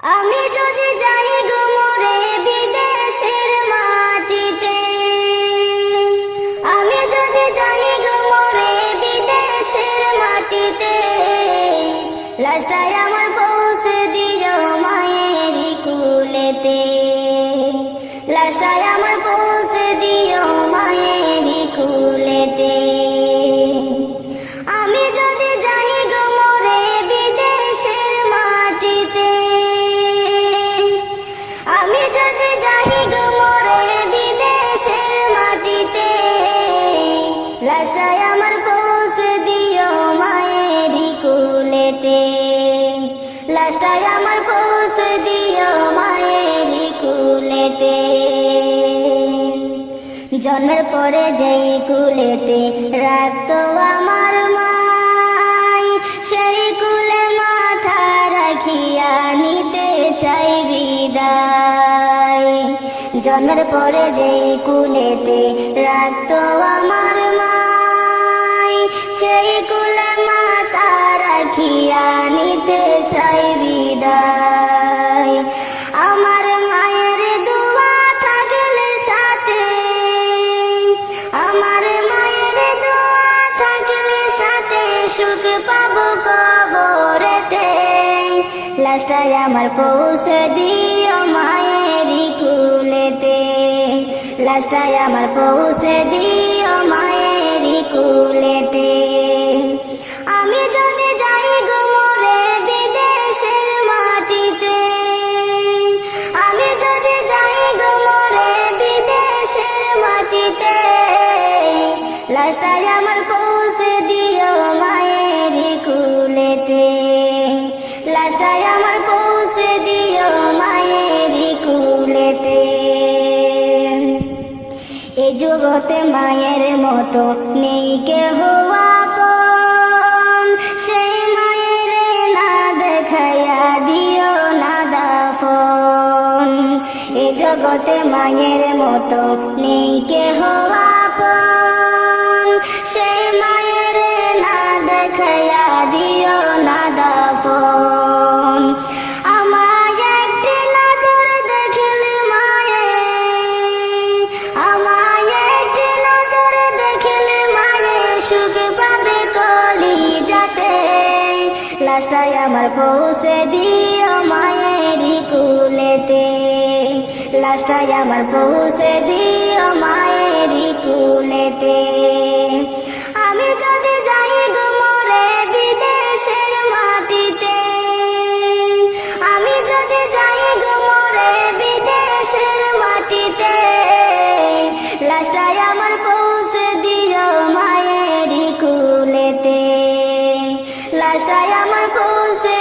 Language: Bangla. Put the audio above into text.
আমি যদি যাই গো মরে বিদেশের মাটিতে, আমি যদি যাই গো মরে বিদেশের মাটিতে, লাশটাই আমার পৌঁছে দিও মায়েরই কুলেতে, লাশটাই আমার পৌঁছে দিও মায়েরই কুলেতে। আমি যদি যাই গো মরে বিদেশের মাটিতে, আমি যদি যাই গো মরে বিদেশের মাটিতে, লাশটাই আমার পৌঁছে দিও মায়েরই কুলেতে, লাশটাই আমার পৌঁছে দিও মায়েরই কুলেতে। জন্মের পরে যেই কুলেতে রাখতো আমার মাই, সেই কুলে মাথা রাখিয়া নিতে চাই বিদায়। জন্মের পরে যেই কুলেতে রাখতো আমার মাই, সেই কুলে মাথা রাখিয়া নিতে চাই বিদায়। আমার মায়ের দোয়া থাকলে সাথে, আমার মায়ের দোয়া থাকলে সাথে, সুখ পাবো কবরেতে। লাশটাই আমার পৌঁছে দিও মায়েরই কুলেতে, লাশটাই আমার পৌঁছে দিও মায়েরই কুলেতে। আমি যদি যাই গো মরে বিদেশের মাটিতে, আমি যদি যাই গো মরে বিদেশের মাটিতে, লাশটাই আমার পৌঁছে দিও মায়েরই কুলেতে, লাশটাই আমার পৌঁছে দিও মায়েরই কুলেতে। এই জগতে মায়ের মতো নেই কেহ আপন, সেই মায়ের না দেখাইয়া দিও না দাফন। এই জগতে মায়ের মতো নেই কেহ আপন, সেই মায়ের না দেখাইয়া দিও না দাফন। আমায় একটি নজর দেখিলে মায়ে, আমায় একটি নজর দেখিলে মায়ে, সুখ পাবে কলিজাতে। লাশটাই আমার পৌঁছে দিও মায়েরই কুলেতে, লাশটাই আমার পৌঁছে দিও মায়েরই কুলেতে। আমি যদি যাই গো মরে বিদেশের মাটিতে, আমি যদি যাই গো মরে বিদেশের মাটিতে, লাশটাই আমার পৌঁছে দিও মায়েরই কুলেতে, লাশটাই আমার পৌঁছে